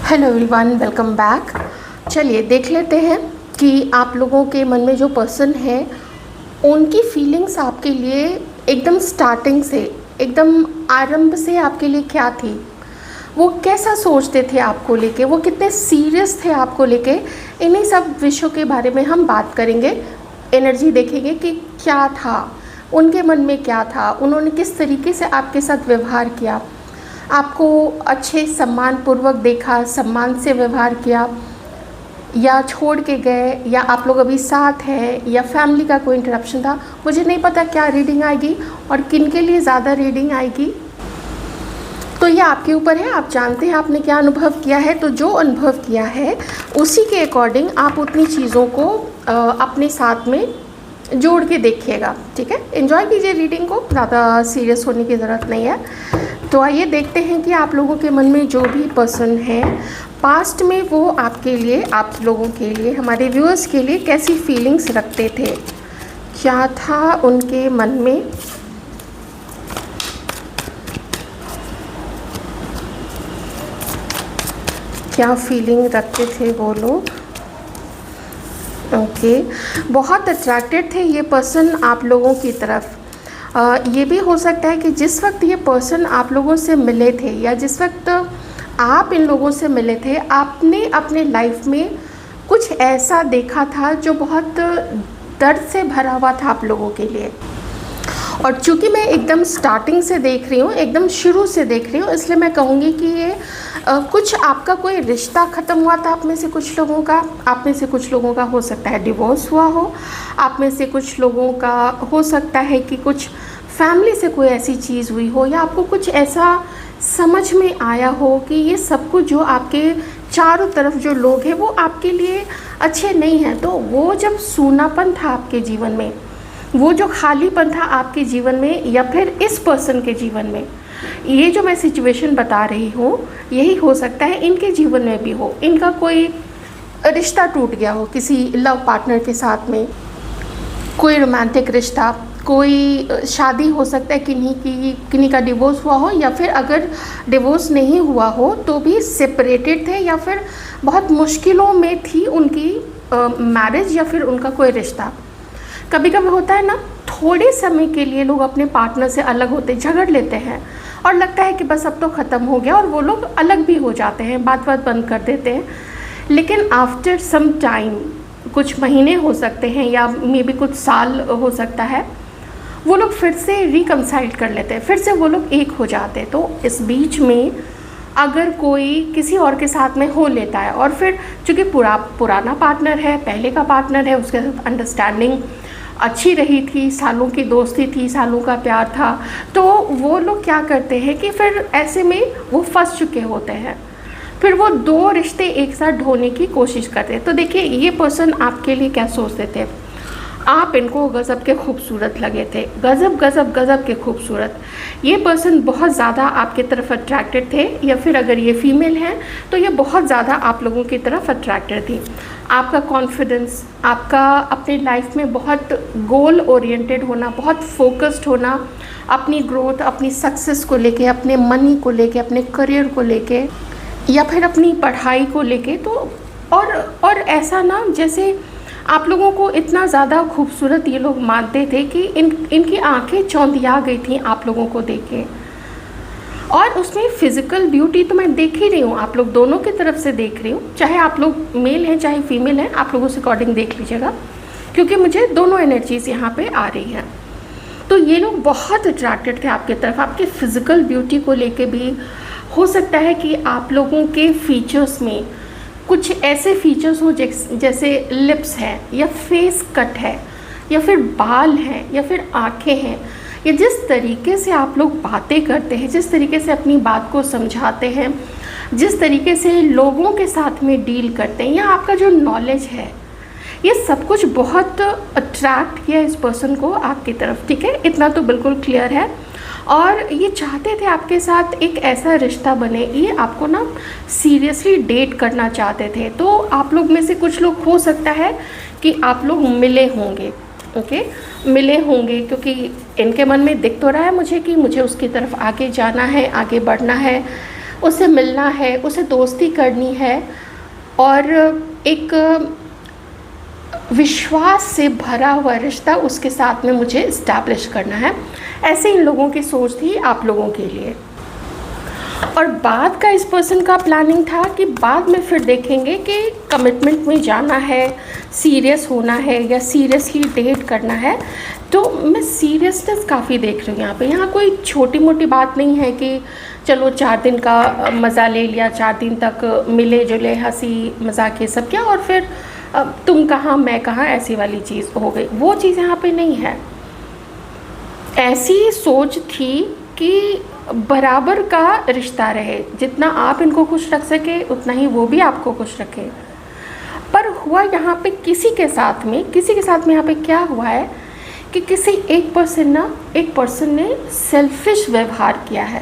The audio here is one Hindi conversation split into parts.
Hello everyone, welcome back. चलिए देख लेते हैं कि आप लोगों के मन में जो पर्सन है उनकी फीलिंग्स आपके लिए एकदम स्टार्टिंग से, एकदम आरंभ से आपके लिए क्या थी। वो कैसा सोचते थे आपको लेके, वो कितने सीरियस थे आपको लेके। इन्हीं सब विषयों के बारे में हम बात करेंगे। एनर्जी देखेंगे कि क्या था उनके मन में, क्या था, उन्होंने किस तरीके से आपके साथ व्यवहार किया, आपको अच्छे सम्मानपूर्वक देखा, सम्मान से व्यवहार किया, या छोड़ के गए, या आप लोग अभी साथ हैं, या फैमिली का कोई इंटरप्शन था। मुझे नहीं पता क्या रीडिंग आएगी और किन के लिए ज़्यादा रीडिंग आएगी, तो ये आपके ऊपर है। आप जानते हैं आपने क्या अनुभव किया है, तो जो अनुभव किया है उसी के अकॉर्डिंग आप उतनी चीज़ों को अपने साथ में जोड़ के देखिएगा। ठीक है, एंजॉय कीजिए रीडिंग को, ज़्यादा सीरियस होने की ज़रूरत नहीं है। तो आइए देखते हैं कि आप लोगों के मन में जो भी पर्सन है पास्ट में, वो आपके लिए, आप लोगों के लिए, हमारे व्यूअर्स के लिए कैसी फीलिंग्स रखते थे, क्या था उनके मन में। क्या फीलिंग रखते थे वो लोग। ओके, बहुत अट्रैक्टेड थे ये पर्सन आप लोगों की तरफ। ये भी हो सकता है कि जिस वक्त ये पर्सन आप लोगों से मिले थे, या जिस वक्त आप इन लोगों से मिले थे, आपने अपने लाइफ में कुछ ऐसा देखा था जो बहुत दर्द से भरा हुआ था आप लोगों के लिए। और चूँकि मैं एकदम स्टार्टिंग से देख रही हूँ, एकदम शुरू से देख रही हूँ, इसलिए मैं कहूँगी कि ये कुछ आपका कोई रिश्ता ख़त्म हुआ था आप में से कुछ लोगों का। आप में से कुछ लोगों का हो सकता है डिवोर्स हुआ हो, आप में से कुछ लोगों का हो सकता है कि कुछ फैमिली से कोई ऐसी चीज़ हुई हो, या आपको कुछ ऐसा समझ में आया हो कि ये सब कुछ जो आपके चारों तरफ जो लोग हैं वो आपके लिए अच्छे नहीं हैं। तो वो जब सूनापन था आपके जीवन में, वो जो खालीपन था आपके जीवन में, या फिर इस पर्सन के जीवन में, ये जो मैं सिचुएशन बता रही हूँ यही हो सकता है इनके जीवन में भी हो। इनका कोई रिश्ता टूट गया हो किसी लव पार्टनर के साथ में, कोई रोमांटिक रिश्ता, कोई शादी हो सकता है, किन्हीं का डिवोर्स हुआ हो, या फिर अगर डिवोर्स नहीं हुआ हो तो भी सेपरेटेड थे, या फिर बहुत मुश्किलों में थी उनकी मैरिज या फिर उनका कोई रिश्ता। कभी कभी होता है ना, थोड़े समय के लिए लोग अपने पार्टनर से अलग होते, झगड़ लेते हैं और लगता है कि बस अब तो ख़त्म हो गया, और वो लोग अलग भी हो जाते हैं, बात बंद कर देते हैं। लेकिन आफ्टर सम टाइम, कुछ महीने हो सकते हैं या मे बी कुछ साल हो सकता है, वो लोग फिर से रिकंसाइल कर लेते हैं, फिर से वो लोग एक हो जाते हैं। तो इस बीच में अगर कोई किसी और के साथ में हो लेता है, और फिर चूँकि पुराना पार्टनर है, पहले का पार्टनर है, उसके साथ अंडरस्टैंडिंग अच्छी रही थी, सालों की दोस्ती थी, सालों का प्यार था, तो वो लोग क्या करते हैं कि फिर ऐसे में वो फंस चुके होते हैं, फिर वो दो रिश्ते एक साथ ढोने की कोशिश करते हैं। तो देखिए ये पर्सन आपके लिए क्या सोचते थे, आप इनको गज़ब के खूबसूरत लगे थे, गज़ब के खूबसूरत। ये पर्सन बहुत ज़्यादा आपकी तरफ अट्रैक्टेड थे, या फिर अगर ये फीमेल हैं तो ये बहुत ज़्यादा आप लोगों की तरफ अट्रैक्टेड थी। आपका कॉन्फिडेंस, आपका अपने लाइफ में बहुत गोल ओरिएंटेड होना, बहुत फोकस्ड होना, अपनी ग्रोथ, अपनी सक्सेस को लेके, अपने मनी को लेके, अपने करियर को लेके, या फिर अपनी पढ़ाई को लेके। तो और ऐसा ना, जैसे आप लोगों को इतना ज़्यादा खूबसूरत ये लोग मानते थे कि इनकी आंखें चौंधिया गई थी आप लोगों को देख के। और उसमें फ़िज़िकल ब्यूटी तो मैं देख ही रही हूँ, आप लोग दोनों की तरफ से देख रही हूँ, चाहे आप लोग मेल हैं चाहे फीमेल हैं, आप लोगों से अकॉर्डिंग देख लीजिएगा, क्योंकि मुझे दोनों एनर्जीज़ यहाँ पे आ रही हैं। तो ये लोग बहुत अट्रैक्टेड थे आपकी तरफ, आपके फ़िज़िकल ब्यूटी को लेके भी। हो सकता है कि आप लोगों के फीचर्स में कुछ ऐसे फीचर्स हो जैसे लिप्स है, या फेस कट है, या फिर बाल हैं, या फिर आँखें हैं, या जिस तरीके से आप लोग बातें करते हैं, जिस तरीके से अपनी बात को समझाते हैं, जिस तरीके से लोगों के साथ में डील करते हैं, या आपका जो नॉलेज है, ये सब कुछ बहुत अट्रैक्ट किया इस पर्सन को आपकी तरफ। ठीक है, इतना तो बिल्कुल क्लियर है। और ये चाहते थे आपके साथ एक ऐसा रिश्ता बने, ये आपको ना सीरियसली डेट करना चाहते थे। तो आप लोग में से कुछ लोग हो सकता है कि आप लोग मिले होंगे, ओके, मिले होंगे, क्योंकि इनके मन में दिख तो रहा है मुझे कि मुझे उसकी तरफ आगे जाना है, आगे बढ़ना है, उसे मिलना है, उसे दोस्ती करनी है और एक विश्वास से भरा हुआ रिश्ता उसके साथ में मुझे इस्टेब्लिश करना है। ऐसे इन लोगों की सोच थी आप लोगों के लिए। और बाद का इस पर्सन का प्लानिंग था कि बाद में फिर देखेंगे कि कमिटमेंट में जाना है, सीरियस होना है या सीरियसली डेट करना है। तो मैं सीरियसनेस काफ़ी देख रही हूँ यहाँ पे। यहाँ कोई छोटी मोटी बात नहीं है कि चलो 4 दिन का मज़ा ले लिया, 4 दिन तक मिले जुले, हंसी मजाक ये सब किया और फिर तुम कहाँ मैं कहाँ, ऐसी वाली चीज़ हो गई। वो चीज़ यहाँ पे नहीं है। ऐसी सोच थी कि बराबर का रिश्ता रहे, जितना आप इनको खुश रख सके उतना ही वो भी आपको खुश रखे। पर हुआ यहाँ पे किसी के साथ में यहाँ पे क्या हुआ है कि किसी एक पर्सन ने सेल्फिश व्यवहार किया है।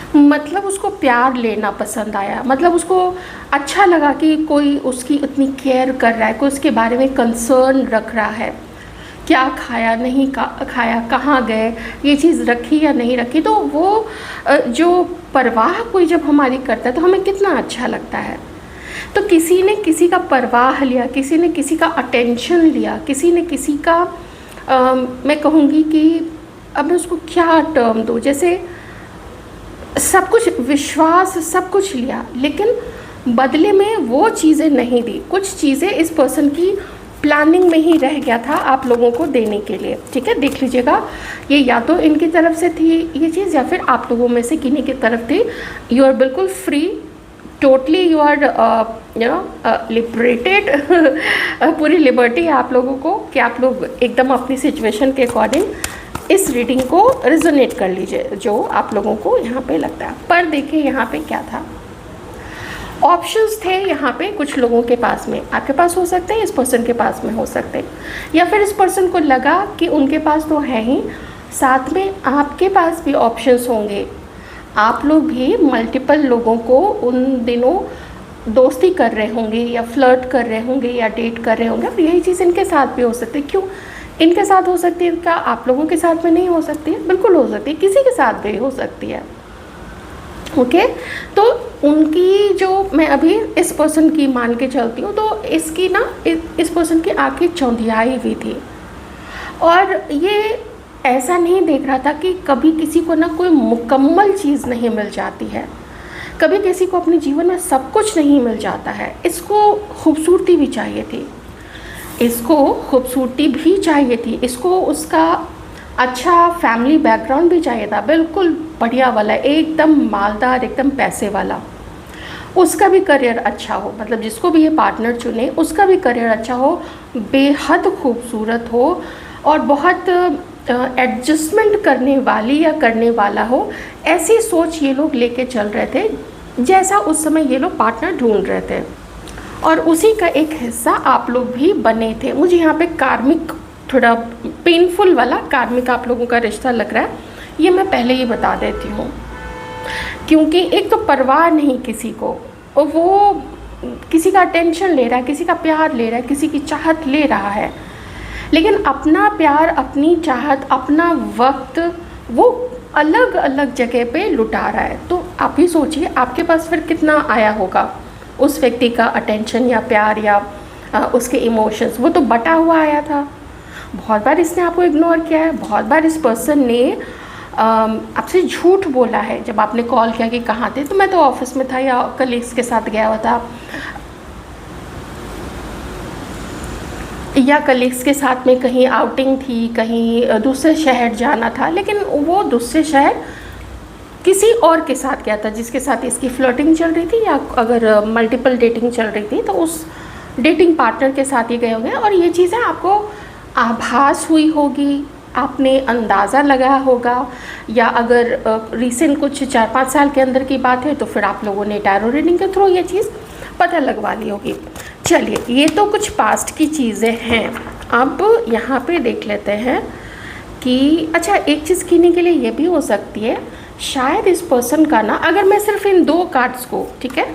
मतलब उसको प्यार लेना पसंद आया, मतलब उसको अच्छा लगा कि कोई उसकी इतनी केयर कर रहा है, कोई उसके बारे में कंसर्न रख रहा है, क्या खाया नहीं खाया, कहाँ गए, ये चीज़ रखी या नहीं रखी। तो वो जो परवाह कोई जब हमारी करता है तो हमें कितना अच्छा लगता है। तो किसी ने किसी का परवाह लिया, किसी ने किसी का अटेंशन लिया, किसी ने किसी का मैं कहूँगी कि अब मैं उसको क्या टर्म दूँ, जैसे सब कुछ विश्वास सब कुछ लिया, लेकिन बदले में वो चीज़ें नहीं दी। कुछ चीज़ें इस पर्सन की प्लानिंग में ही रह गया था आप लोगों को देने के लिए। ठीक है, देख लीजिएगा, ये या तो इनकी तरफ से थी ये चीज़ या फिर आप लोगों में से किन्हीं की तरफ थी। यू आर बिल्कुल free, totally you are liberated. पूरी लिबर्टी है आप लोगों को कि आप लोग एकदम अपनी सिचुएशन के अकॉर्डिंग इस रीडिंग को रिजोनेट कर लीजिए जो आप लोगों को यहाँ पे लगता है। पर देखिए यहाँ पे क्या था, ऑप्शंस थे यहाँ पे कुछ लोगों के पास में, आपके पास हो सकते हैं, इस पर्सन के पास में हो सकते हैं, या फिर इस पर्सन को लगा कि उनके पास तो है ही, साथ में आपके पास भी ऑप्शंस होंगे। आप लोग भी मल्टीपल लोगों को उन दिनों दोस्ती कर रहे होंगे या फ्लर्ट कर रहे होंगे या डेट कर रहे होंगे, और यही चीज़ इनके साथ भी हो सकती है। क्यों इनके साथ हो सकती है, क्या आप लोगों के साथ में नहीं हो सकती है? बिल्कुल हो सकती है, किसी के साथ भी हो सकती है। ओके, तो उनकी जो मैं अभी इस पर्सन की मान के चलती हूँ तो इसकी ना इस पर्सन की आंखें चौंधियाई हुई थी और ये ऐसा नहीं देख रहा था कि कभी किसी को ना कोई मुकम्मल चीज़ नहीं मिल जाती है, कभी किसी को अपने जीवन में सब कुछ नहीं मिल जाता है। इसको खूबसूरती भी चाहिए थी, इसको उसका अच्छा फैमिली बैकग्राउंड भी चाहिए था, बिल्कुल बढ़िया वाला, एकदम मालदार, एकदम पैसे वाला। उसका भी करियर अच्छा हो, मतलब जिसको भी ये पार्टनर चुने उसका भी करियर अच्छा हो, बेहद खूबसूरत हो और बहुत एडजस्टमेंट करने वाली या करने वाला हो। ऐसी सोच ये लोग लेके चल रहे थे जैसा उस समय ये लोग पार्टनर ढूंढ रहे थे, और उसी का एक हिस्सा आप लोग भी बने थे। मुझे यहाँ पे कार्मिक, थोड़ा पेनफुल वाला कार्मिक आप लोगों का रिश्ता लग रहा है, ये मैं पहले ही बता देती हूँ। क्योंकि एक तो परवाह नहीं किसी को, और वो किसी का अटेंशन ले रहा है, किसी का प्यार ले रहा है, किसी की चाहत ले रहा है, लेकिन अपना प्यार, अपनी चाहत, अपना वक्त वो अलग अलग जगह पे लुटा रहा है। तो आप ही सोचिए आपके पास फिर कितना आया होगा उस व्यक्ति का अटेंशन या प्यार या उसके इमोशंस, वो तो बटा हुआ आया था। बहुत बार इसने आपको इग्नोर किया है, बहुत बार इस पर्सन ने आपसे झूठ बोला है। जब आपने कॉल किया कि कहाँ थे, तो मैं तो ऑफिस में था या कलीग्स के साथ गया हुआ था, या कलीग्स के साथ में कहीं आउटिंग थी, कहीं दूसरे शहर जाना था, लेकिन वो दूसरे शहर किसी और के साथ गया था जिसके साथ इसकी फ्लर्टिंग चल रही थी, या अगर मल्टीपल डेटिंग चल रही थी तो उस डेटिंग पार्टनर के साथ ही गए होंगे। और ये चीज़ें आपको आभास हुई होगी, आपने अंदाज़ा लगाया होगा, या अगर रिसेंट कुछ 4-5 साल के अंदर की बात है तो फिर आप लोगों ने टैरो रीडिंग के थ्रू ये चीज़ पता लगवा ली होगी। चलिए, ये तो कुछ पास्ट की चीज़ें हैं। अब यहाँ पे देख लेते हैं कि अच्छा, एक चीज़ कहने के लिए ये भी हो सकती है, शायद इस पर्सन का ना, अगर मैं सिर्फ इन 2 कार्ड्स को, ठीक है,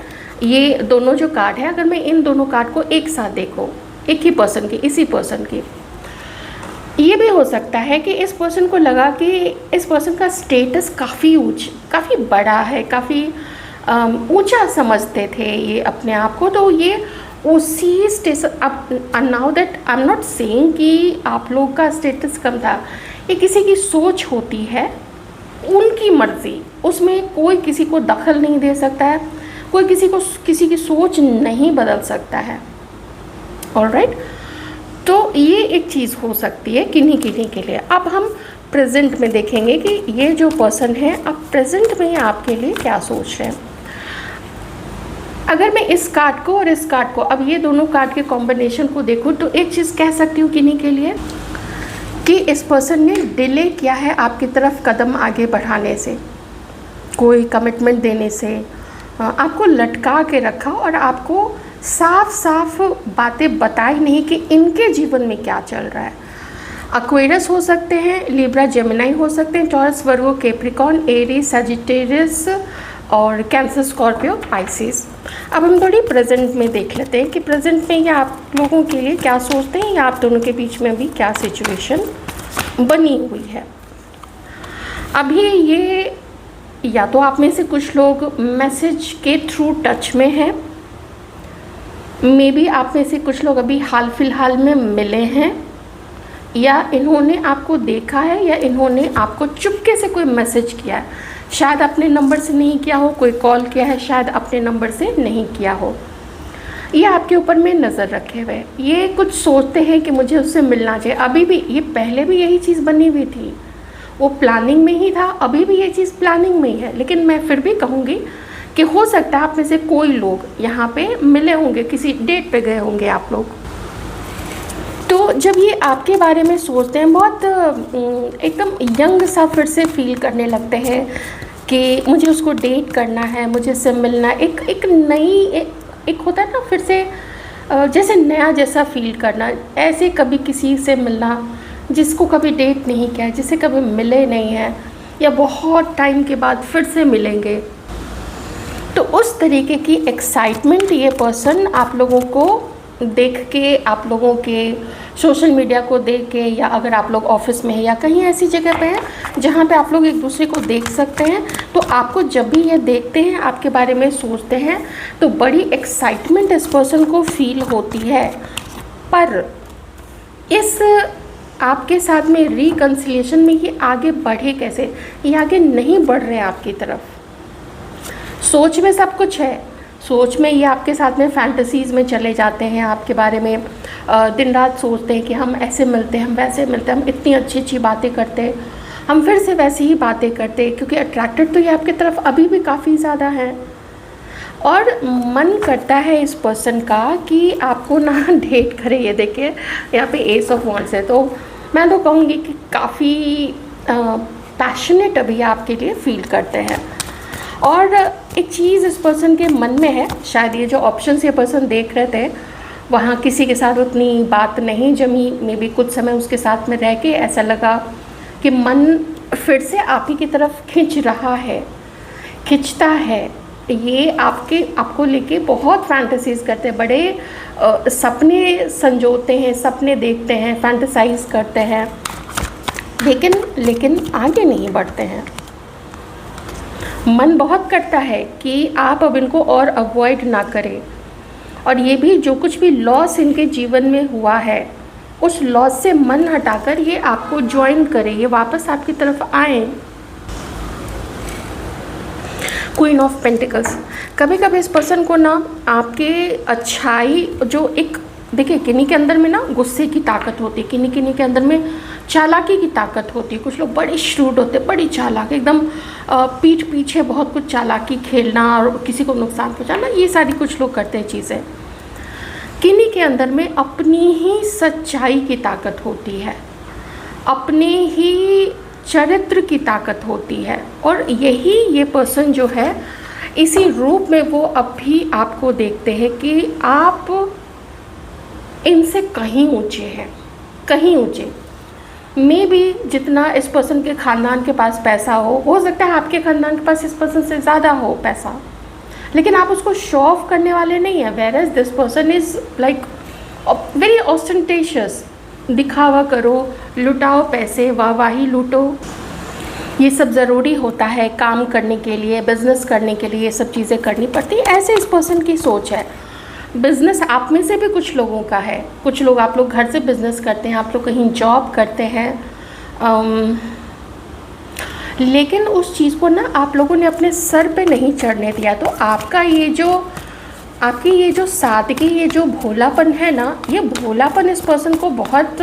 ये दोनों जो कार्ड है, अगर मैं इन दोनों कार्ड को एक साथ देखूँ, एक ही पर्सन की, इसी पर्सन की, ये भी हो सकता है कि इस पर्सन को लगा कि इस पर्सन का स्टेटस काफ़ी काफ़ी बड़ा है, काफ़ी ऊंचा समझते थे ये अपने आप को, तो ये उसी स्टेटस, अब now that I am not saying कि आप लोग का स्टेटस कम था, ये किसी की सोच होती है, उनकी मर्ज़ी, उसमें कोई किसी को दखल नहीं दे सकता है, कोई किसी की सोच नहीं बदल सकता है। ऑलराइट, तो ये एक चीज़ हो सकती है किन्हीं किन्हीं के लिए। अब हम प्रेजेंट में देखेंगे कि ये जो पर्सन है अब प्रेजेंट में आपके लिए क्या सोच रहे हैं। अगर मैं इस कार्ड को और इस कार्ड को, अब ये दोनों कार्ड के कॉम्बिनेशन को देखूँ तो एक चीज़ कह सकती हूँ किन्हीं के लिए कि इस पर्सन ने डिले किया है आपकी तरफ कदम आगे बढ़ाने से, कोई कमिटमेंट देने से, आपको लटका के रखा और आपको साफ साफ बातें बताई नहीं कि इनके जीवन में क्या चल रहा है। एक्वेरियस हो सकते हैं, लिब्रा जेमिनी हो सकते हैं, टॉरस, वर्गो, कैप्रिकॉर्न, एरीज, सजिटेरियस और कैंसर, स्कॉर्पियो, पाइसिस। अब हम थोड़ी प्रेजेंट में देख लेते हैं कि प्रेजेंट में ये आप लोगों के लिए क्या सोचते हैं या आप दोनों के बीच में भी क्या सिचुएशन बनी हुई है। अभी ये या तो आप में से कुछ लोग मैसेज के थ्रू टच में हैं, मे बी आप में से कुछ लोग अभी हाल फिलहाल में मिले हैं, या इन्होंने आपको देखा है, या इन्होंने आपको चुपके से कोई मैसेज किया है, शायद अपने नंबर से नहीं किया हो, कोई कॉल किया है, शायद अपने नंबर से नहीं किया हो, ये आपके ऊपर में नज़र रखे हुए, ये कुछ सोचते हैं कि मुझे उससे मिलना चाहिए। अभी भी ये पहले भी यही चीज़ बनी हुई थी, वो प्लानिंग में ही था, अभी भी ये चीज़ प्लानिंग में ही है, लेकिन मैं फिर भी कहूँगी कि हो सकता है आप में से कोई लोग यहाँ पे मिले होंगे, किसी डेट पे गए होंगे आप लोग। तो जब ये आपके बारे में सोचते हैं, बहुत एकदम यंग सा फिर से फील करने लगते हैं कि मुझे उसको डेट करना है, मुझे उससे मिलना, एक नई एक होता है ना फिर से जैसे नया जैसा फील करना, ऐसे कभी किसी से मिलना जिसको कभी डेट नहीं किया, जिससे कभी मिले नहीं हैं, या बहुत टाइम के बाद फिर से मिलेंगे, तो उस तरीके की एक्साइटमेंट ये पर्सन आप लोगों को देख के, आप लोगों के सोशल मीडिया को देख के, या अगर आप लोग ऑफिस में हैं या कहीं ऐसी जगह पे हैं जहाँ पे आप लोग एक दूसरे को देख सकते हैं, तो आपको जब भी ये देखते हैं, आपके बारे में सोचते हैं, तो बड़ी एक्साइटमेंट इस पर्सन को फील होती है। पर इस आपके साथ में रिकन्सिलिएशन में ये आगे बढ़े कैसे, ये आगे नहीं बढ़ रहे हैं आपकी तरफ। सोच में सब कुछ है, सोच में ये आपके साथ में फैंटेसीज़ में चले जाते हैं, आपके बारे में दिन रात सोचते हैं कि हम ऐसे मिलते हैं, हम वैसे मिलते हैं, हम इतनी अच्छी अच्छी बातें करते हैं, हम फिर से वैसी ही बातें करते हैं, क्योंकि अट्रैक्टेड तो ये आपकी तरफ अभी भी काफ़ी ज़्यादा है। और मन करता है इस पर्सन का कि आपको ना डेट करे। ये देखिए यहाँ पे एस ऑफ वॉन्ड्स है, तो मैं तो कहूँगी कि काफ़ी पैशनेट अभी आपके लिए फील करते हैं। और एक चीज़ इस पर्सन के मन में है, शायद ये जो ऑप्शंस ये पर्सन देख रहे थे, वहाँ किसी के साथ उतनी बात नहीं जमी, मे बी कुछ समय उसके साथ में रह के ऐसा लगा कि मन फिर से आप ही की तरफ खिंच रहा है, खिंचता है। ये आपको लेके बहुत फैंटेसीज़ करते हैं, बड़े सपने संजोते हैं, सपने देखते हैं, फैंटेसाइज करते हैं, लेकिन आगे नहीं बढ़ते हैं। मन बहुत करता है कि आप अब इनको और अवॉइड ना करें, और ये भी जो कुछ भी लॉस इनके जीवन में हुआ है, उस लॉस से मन हटाकर ये आपको ज्वाइन करें, ये वापस आपकी तरफ आए। क्वीन ऑफ पेंटिकल्स, कभी कभी इस पर्सन को ना आपके अच्छाई, जो एक देखिए किन्हीं के अंदर में ना गुस्से की ताकत होती है, किन्हीं के अंदर में चालाकी की ताकत होती है। कुछ लोग बड़े श्रूड होते हैं, बड़ी चालाक, एकदम पीठ पीछे बहुत कुछ चालाकी खेलना और किसी को नुकसान पहुंचाना, ये सारी कुछ लोग करते हैं चीज़ें। किन्हीं के अंदर में अपनी ही सच्चाई की ताकत होती है, अपने ही चरित्र की ताकत होती है, और यही ये पर्सन जो है इसी रूप में वो अब भी आपको देखते हैं कि आप इनसे कहीं ऊंचे हैं, कहीं ऊंचे। मे बी जितना इस पर्सन के ख़ानदान के पास पैसा हो सकता है आपके ख़ानदान के पास इस पर्सन से ज़्यादा हो पैसा, लेकिन आप उसको शो ऑफ करने वाले नहीं हैं। Whereas this person is like very ostentatious, दिखावा करो, लुटाओ पैसे, वाहवाही लूटो। ये सब ज़रूरी होता है काम करने के लिए, बिज़नेस करने के लिए ये सब चीज़ें करनी पड़ती है। ऐसे इस पर्सन की सोच है। बिज़नेस आप में से भी कुछ लोगों का है, कुछ लोग आप लोग घर से बिज़नेस करते हैं, आप लोग कहीं जॉब करते हैं, लेकिन उस चीज़ को ना आप लोगों ने अपने सर पे नहीं चढ़ने दिया। तो आपका आपकी ये जो सादगी, ये जो भोलापन है ना, ये भोलापन इस पर्सन को बहुत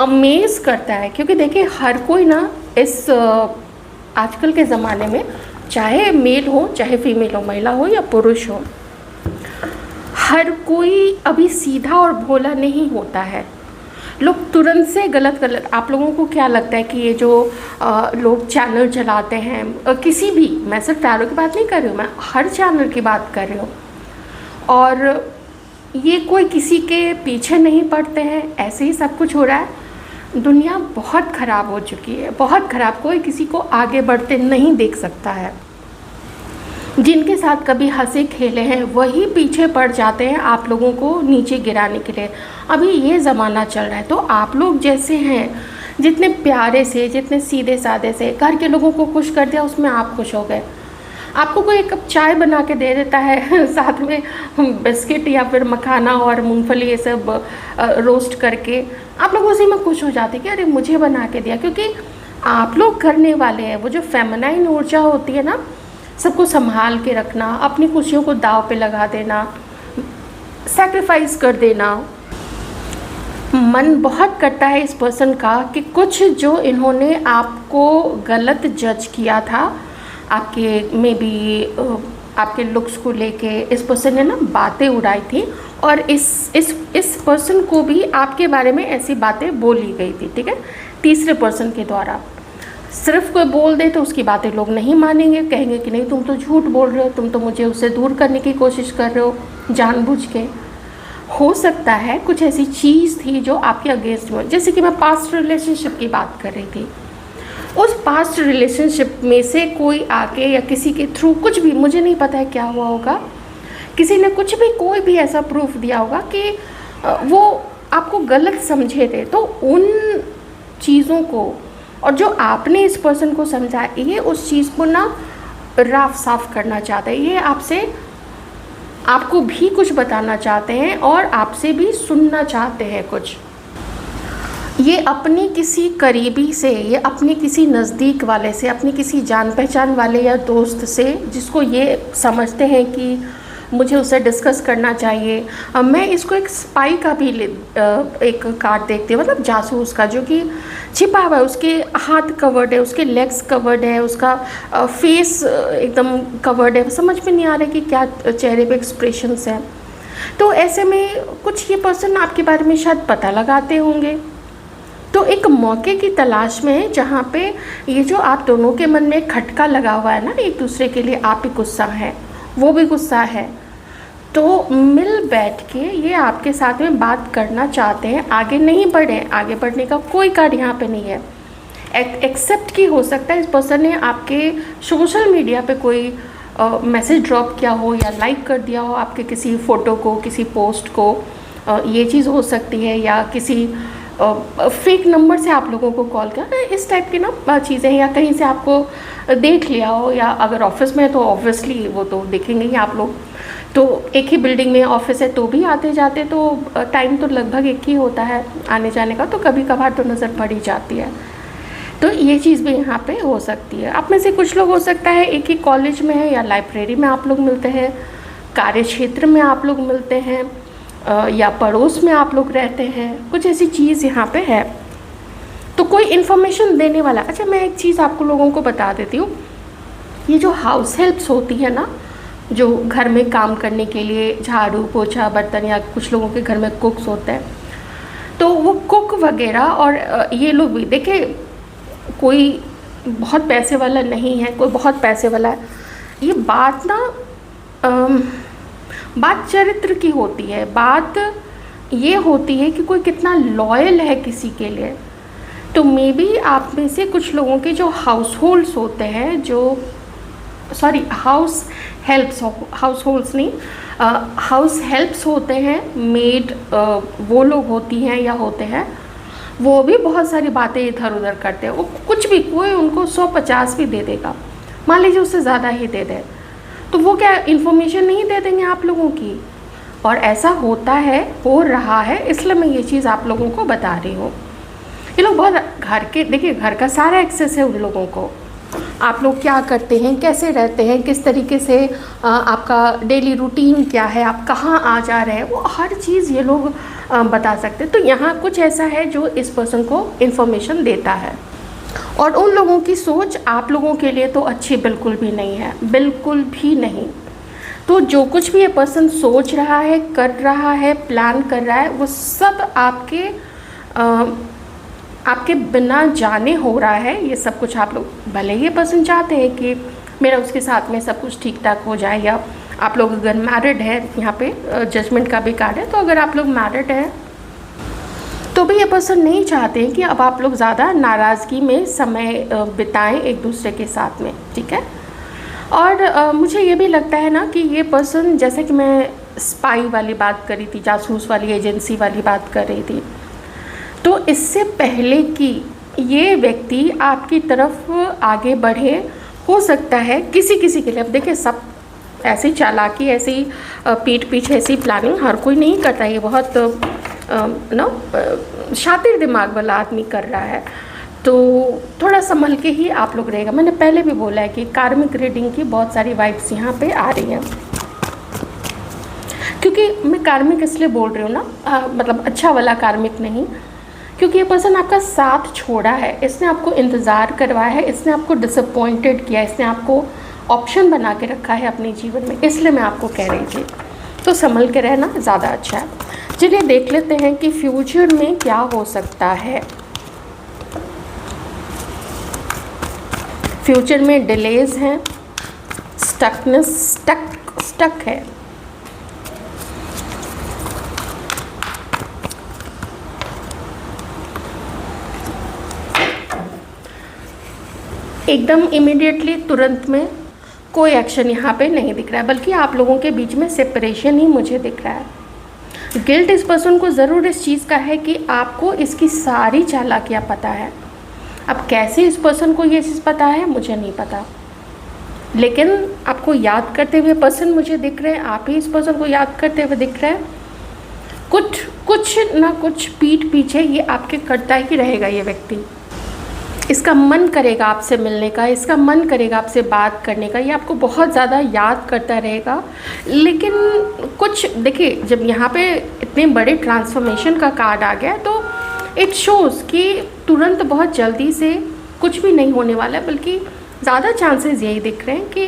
अमेज़ करता है। क्योंकि देखिए हर कोई ना इस आजकल के ज़माने में, चाहे मेल हो चाहे फीमेल हो, महिला हो या पुरुष हो, हर कोई अभी सीधा और भोला नहीं होता है। लोग तुरंत से गलत आप लोगों को क्या लगता है कि ये जो लोग चैनल चलाते हैं, किसी भी, मैं सिर्फ टैरो की बात नहीं कर रही हूँ, मैं हर चैनल की बात कर रही हूँ, और ये कोई किसी के पीछे नहीं पड़ते हैं, ऐसे ही सब कुछ हो रहा है। दुनिया बहुत ख़राब हो चुकी है, बहुत ख़राब। कोई किसी को आगे बढ़ते नहीं देख सकता है। जिनके साथ कभी हंसे खेले हैं वही पीछे पड़ जाते हैं आप लोगों को नीचे गिराने के लिए। अभी ये ज़माना चल रहा है। तो आप लोग जैसे हैं, जितने प्यारे से, जितने सीधे साधे से घर के लोगों को खुश कर दिया, उसमें आप खुश हो गए। आपको कोई एक कप चाय बना के दे देता है साथ में बिस्किट या फिर मखाना और मूंगफली ये सब रोस्ट करके, आप लोग उसी में खुश हो जाते हैं कि अरे मुझे बना के दिया। क्योंकि आप लोग करने वाले हैं। वो जो फेमिनाइन ऊर्जा होती है ना, सबको संभाल के रखना, अपनी खुशियों को दाव पे लगा देना, सैक्रिफाइस कर देना, मन बहुत करता है इस पर्सन का कि कुछ जो इन्होंने आपको गलत जज किया था, आपके मे बी आपके लुक्स को लेके इस पर्सन ने ना बातें उड़ाई थी, और इस पर्सन को भी आपके बारे में ऐसी बातें बोली गई थी, ठीक है, तीसरे पर्सन के द्वारा। सिर्फ कोई बोल दे तो उसकी बातें लोग नहीं मानेंगे, कहेंगे कि नहीं तुम तो झूठ बोल रहे हो, तुम तो मुझे उससे दूर करने की कोशिश कर रहे हो जानबूझ के। हो सकता है कुछ ऐसी चीज़ थी जो आपके अगेंस्ट में, जैसे कि मैं पास्ट रिलेशनशिप की बात कर रही थी, उस पास्ट रिलेशनशिप में से कोई आके या किसी के थ्रू कुछ भी, मुझे नहीं पता है क्या हुआ होगा, किसी ने कुछ भी कोई भी ऐसा प्रूफ दिया होगा कि वो आपको गलत समझे थे। तो उन चीज़ों को, और जो आपने इस पर्सन को समझा, ये उस चीज़ को ना राफ साफ करना चाहते हैं। ये आपको भी कुछ बताना चाहते हैं और आपसे भी सुनना चाहते हैं कुछ। ये अपने किसी करीबी से, ये अपने किसी नज़दीक वाले से, अपनी किसी जान पहचान वाले या दोस्त से, जिसको ये समझते हैं कि मुझे उससे डिस्कस करना चाहिए। मैं इसको एक स्पाई का भी एक कार्ड देखती हूँ, मतलब जासूस का, जो कि छिपा हुआ है, उसके हाथ कवर्ड है, उसके लेग्स कवर्ड है, उसका फेस एकदम कवर्ड है, समझ में नहीं आ रहा है कि क्या चेहरे पे एक्सप्रेशंस हैं। तो ऐसे में कुछ ये पर्सन आपके बारे में शायद पता लगाते होंगे। तो एक मौके की तलाश में है जहाँ पे ये जो आप दोनों के मन में खटका लगा हुआ है ना एक दूसरे के लिए, आप भी गुस्सा है, वो भी गुस्सा है, तो मिल बैठ के ये आपके साथ में बात करना चाहते हैं। आगे नहीं बढ़े, आगे बढ़ने का कोई कार्ड यहाँ पे नहीं है, एक्सेप्ट की हो सकता है इस पर्सन ने आपके सोशल मीडिया पे कोई मैसेज ड्रॉप किया हो या लाइक कर दिया हो आपके किसी फ़ोटो को, किसी पोस्ट को, ये चीज़ हो सकती है, या किसी फेक नंबर से आप लोगों को कॉल किया, इस टाइप की ना चीज़ें, या कहीं से आपको देख लिया हो, या अगर ऑफिस में है तो ऑब्वियसली वो तो देखेंगे ही आप लोग। तो एक ही बिल्डिंग में ऑफिस है तो भी आते जाते तो टाइम तो लगभग एक ही होता है आने जाने का, तो कभी कभार तो नज़र पड़ ही जाती है। तो ये चीज़ भी यहाँ पे हो सकती है। आप में से कुछ लोग हो सकता है एक ही कॉलेज में है या लाइब्रेरी में आप लोग मिलते हैं, कार्य क्षेत्र में आप लोग मिलते हैं, या पड़ोस में आप लोग रहते हैं, कुछ ऐसी चीज़ यहाँ पे है। तो कोई इन्फॉर्मेशन देने वाला। अच्छा, मैं एक चीज़ आपको लोगों को बता देती हूँ, ये जो हाउस हेल्प्स होती है ना, जो घर में काम करने के लिए झाड़ू पोछा बर्तन, या कुछ लोगों के घर में कुक्स होते हैं, तो वो कुक वगैरह और ये लोग भी, देखिए कोई बहुत पैसे वाला नहीं है, कोई बहुत पैसे वाला है, ये बात ना बात चरित्र की होती है। बात ये होती है कि कोई कितना लॉयल है किसी के लिए। तो मे बी आप में से कुछ लोगों के जो हाउस होल्ड्स होते हैं, जो sorry house helps, house holds नहीं, हाउस हेल्प्स होते हैं, मेड वो लोग होती हैं या होते हैं, वो भी बहुत सारी बातें इधर उधर करते हैं, वो कुछ भी, कोई उनको 150 भी दे देगा, मान लीजिए उससे ज़्यादा ही दे दे, तो वो क्या इन्फॉर्मेशन नहीं दे देंगे आप लोगों की। और ऐसा होता है, हो रहा है, इसलिए मैं ये चीज़ आप लोगों को बता रही हूँ। ये लोग बहुत घर के, देखिए घर का सारा एक्सेस है उन लोगों को, आप लोग क्या करते हैं, कैसे रहते हैं, किस तरीके से आपका डेली रूटीन क्या है, आप कहाँ आ जा रहे हैं, वो हर चीज़ ये लोग बता सकते हैं। तो यहाँ कुछ ऐसा है जो इस पर्सन को इन्फॉर्मेशन देता है, और उन लोगों की सोच आप लोगों के लिए तो अच्छी बिल्कुल भी नहीं है, बिल्कुल भी नहीं। तो जो कुछ भी ये पर्सन सोच रहा है, कर रहा है, प्लान कर रहा है, वो सब आपके बिना जाने हो रहा है। ये सब कुछ आप लोग, भले ये पर्सन चाहते हैं कि मेरा उसके साथ में सब कुछ ठीक ठाक हो जाए, या आप लोग अगर मैरिड है, यहाँ पे जजमेंट का भी कार्ड है, तो अगर आप लोग मैरिड हैं तो भी ये पर्सन नहीं चाहते हैं कि अब आप लोग ज़्यादा नाराज़गी में समय बिताएं एक दूसरे के साथ में, ठीक है। और मुझे ये भी लगता है ना कि ये पर्सन, जैसे कि मैं स्पाई वाली बात करी थी, जासूस वाली, एजेंसी वाली बात कर रही थी, तो इससे पहले कि ये व्यक्ति आपकी तरफ आगे बढ़े, हो सकता है किसी के लिए, अब देखिए सब ऐसी चालाकी, ऐसी पीठ पीछे ऐसी प्लानिंग हर कोई नहीं करता, ये बहुत शातिर दिमाग वाला आदमी कर रहा है, तो थोड़ा संभल के ही आप लोग रहेगा। मैंने पहले भी बोला है कि कार्मिक रीडिंग की बहुत सारी वाइब्स यहाँ पे आ रही हैं, क्योंकि मैं कार्मिक इसलिए बोल रही हूँ ना, मतलब अच्छा वाला कार्मिक नहीं, क्योंकि ये पर्सन आपका साथ छोड़ा है, इसने आपको इंतज़ार करवाया है, इसने आपको डिसअपॉइंटेड किया, इसने आपको ऑप्शन बना के रखा है अपने जीवन में, इसलिए मैं आपको कह रही थी। तो संभल के रहना ज़्यादा अच्छा है। चलिए देख लेते हैं कि फ्यूचर में क्या हो सकता है। फ्यूचर में डिलेज हैं, स्टक है, एकदम इमीडिएटली तुरंत में कोई एक्शन यहाँ पे नहीं दिख रहा है, बल्कि आप लोगों के बीच में सेपरेशन ही मुझे दिख रहा है। गिल्ट इस पर्सन को ज़रूर इस चीज़ का है कि आपको इसकी सारी चालाकियाँ पता है। अब कैसे इस पर्सन को ये चीज़ पता है मुझे नहीं पता, लेकिन आपको याद करते हुए पर्सन मुझे दिख रहे हैं, आप ही इस पर्सन को याद करते हुए दिख रहे हैं। कुछ ना कुछ पीठ पीछे ये आपके करता ही रहेगा ये व्यक्ति। इसका मन करेगा आपसे मिलने का, इसका मन करेगा आपसे बात करने का, ये आपको बहुत ज़्यादा याद करता रहेगा। लेकिन कुछ देखिए, जब यहाँ पे इतने बड़े ट्रांसफॉर्मेशन का कार्ड आ गया तो इट शोज़ कि तुरंत बहुत जल्दी से कुछ भी नहीं होने वाला है, बल्कि ज़्यादा चांसेस यही दिख रहे हैं कि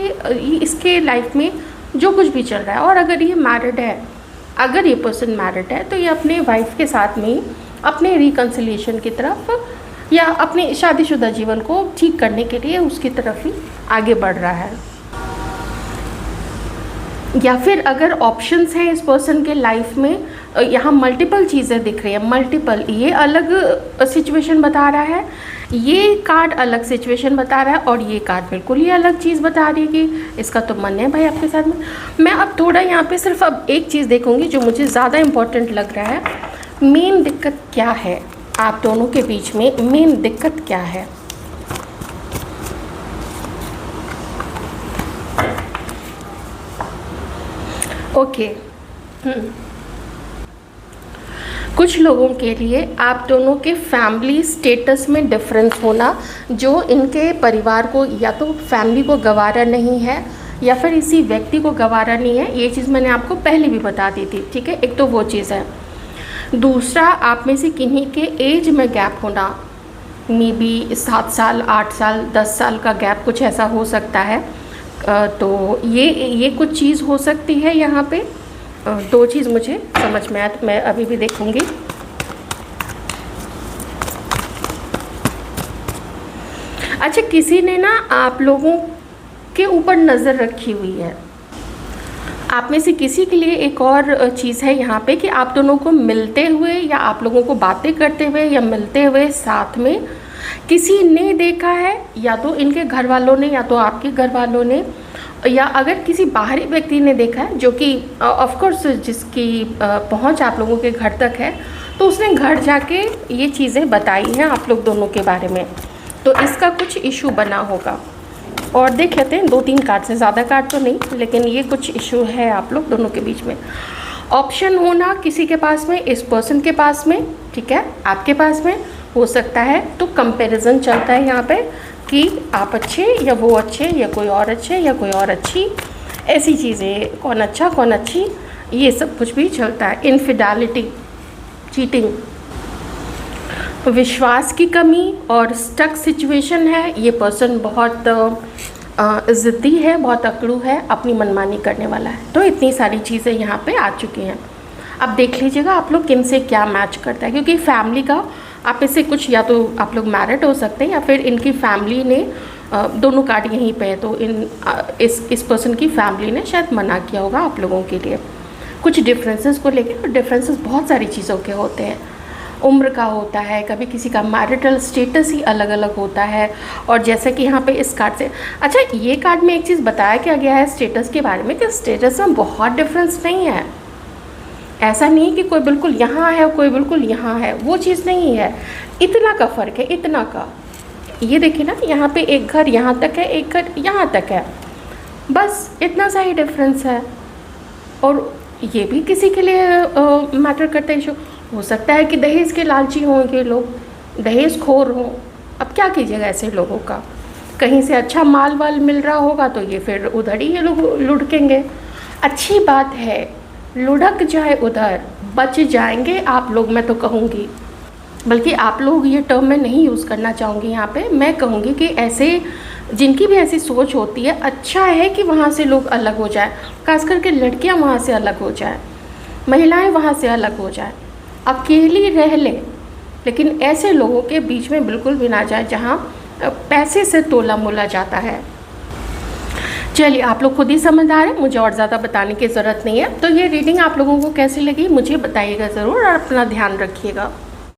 इसके लाइफ में जो कुछ भी चल रहा है, और अगर ये मैरिड है, अगर ये पर्सन मैरिड है, तो ये अपने वाइफ के साथ में अपने रिकन्सिलिएशन की तरफ या अपने शादीशुदा जीवन को ठीक करने के लिए उसकी तरफ ही आगे बढ़ रहा है। या फिर अगर ऑप्शंस हैं इस पर्सन के लाइफ में, यहाँ मल्टीपल चीज़ें दिख रही है, मल्टीपल, ये अलग सिचुएशन बता रहा है, ये कार्ड अलग सिचुएशन बता रहा है, और ये कार्ड बिल्कुल ही अलग चीज़ बता रही है कि इसका तो मन है भाई आपके साथ में। मैं अब थोड़ा यहाँ पे सिर्फ अब एक चीज़ देखूँगी जो मुझे ज़्यादा इम्पोर्टेंट लग रहा है। मेन दिक्कत क्या है आप दोनों के बीच में, मेन दिक्कत क्या है? ओके, कुछ लोगों के लिए आप दोनों के फैमिली स्टेटस में डिफरेंस होना, जो इनके परिवार को या तो फैमिली को गवारा नहीं है या फिर इसी व्यक्ति को गवारा नहीं है, ये चीज़ मैंने आपको पहले भी बता दी थी, ठीक है। एक तो वो चीज़ है। दूसरा, आप में से किन्हीं के एज में गैप होना, मे बी 7 साल, 8 साल, 10 साल का गैप, कुछ ऐसा हो सकता है। तो ये कुछ चीज़ हो सकती है यहाँ पे। दो चीज़ मुझे समझ में आया तो मैं अभी भी देखूँगी। अच्छा, किसी ने ना आप लोगों के ऊपर नज़र रखी हुई है। आप में से किसी के लिए एक और चीज़ है यहाँ पे कि आप दोनों को मिलते हुए या आप लोगों को बातें करते हुए या मिलते हुए साथ में किसी ने देखा है, या तो इनके घर वालों ने या तो आपके घर वालों ने, या अगर किसी बाहरी व्यक्ति ने देखा है जो कि ऑफ कोर्स जिसकी पहुँच आप लोगों के घर तक है, तो उसने घर जाके ये चीज़ें बताई हैं आप लोग दोनों के बारे में, तो इसका कुछ इशू बना होगा। और देख लेते हैं 2-3 कार्ड से, ज़्यादा कार्ड तो नहीं, लेकिन ये कुछ इशू है आप लोग दोनों के बीच में। ऑप्शन होना किसी के पास में, इस पर्सन के पास में, ठीक है, आपके पास में हो सकता है। तो कंपैरिजन चलता है यहाँ पे कि आप अच्छे या वो अच्छे या कोई और अच्छे या कोई और अच्छी, ऐसी चीज़ें, कौन अच्छा कौन अच्छी, ये सब कुछ भी चलता है। इनफिडेलिटी, चीटिंग, विश्वास की कमी और स्टक सिचुएशन है। ये पर्सन बहुत ज़िद्दी है, बहुत अकड़ू है, अपनी मनमानी करने वाला है। तो इतनी सारी चीज़ें यहाँ पे आ चुकी हैं। अब देख लीजिएगा आप लोग किन से क्या मैच करता है, क्योंकि फैमिली का आप इससे कुछ, या तो आप लोग मैरिड हो सकते हैं या फिर इनकी फैमिली ने, दोनों कार्ड यहीं पे है, तो इस पर्सन की फैमिली ने शायद मना किया होगा आप लोगों के लिए कुछ डिफरेंसेस को लेकर। और डिफरेंसेस बहुत सारी चीज़ों के होते हैं, उम्र का होता है, कभी किसी का मैरिटल स्टेटस ही अलग अलग होता है। और जैसे कि यहाँ पे इस कार्ड से, अच्छा ये कार्ड में एक चीज़ बताया क्या गया है स्टेटस के बारे में, कि स्टेटस में बहुत डिफरेंस नहीं है। ऐसा नहीं है कि कोई बिल्कुल यहाँ है और कोई बिल्कुल यहाँ है, वो चीज़ नहीं है। इतना का फ़र्क है, इतना का। ये देखिए ना, यहाँ पे एक घर यहाँ तक है, एक घर यहाँ तक है, बस इतना सा ही डिफरेंस है। और ये भी किसी के लिए मैटर करता है। हो सकता है कि दहेज के लालची हों ये लोग, दहेज खोर हों। अब क्या कीजिएगा ऐसे लोगों का, कहीं से अच्छा माल वाल मिल रहा होगा तो ये फिर उधर ही ये लोग लुढ़केंगे। अच्छी बात है, लुढ़क जाए उधर, बच जाएंगे आप लोग, मैं तो कहूँगी। बल्कि आप लोग ये टर्म मैं नहीं यूज़ करना चाहूँगी यहाँ पे, मैं कहूँगी कि ऐसे जिनकी भी ऐसी सोच होती है, अच्छा है कि वहाँ से लोग अलग हो जाए, खास करके लड़कियाँ वहाँ से अलग हो जाए, महिलाएं वहाँ से अलग हो जाए, अकेली रह ले, लेकिन ऐसे लोगों के बीच में बिल्कुल भी ना जाए जहाँ पैसे से तोला मोला जाता है। चलिए आप लोग खुद ही समझदार हैं, मुझे और ज़्यादा बताने की ज़रूरत नहीं है। तो ये रीडिंग आप लोगों को कैसी लगी मुझे बताइएगा ज़रूर, और अपना ध्यान रखिएगा।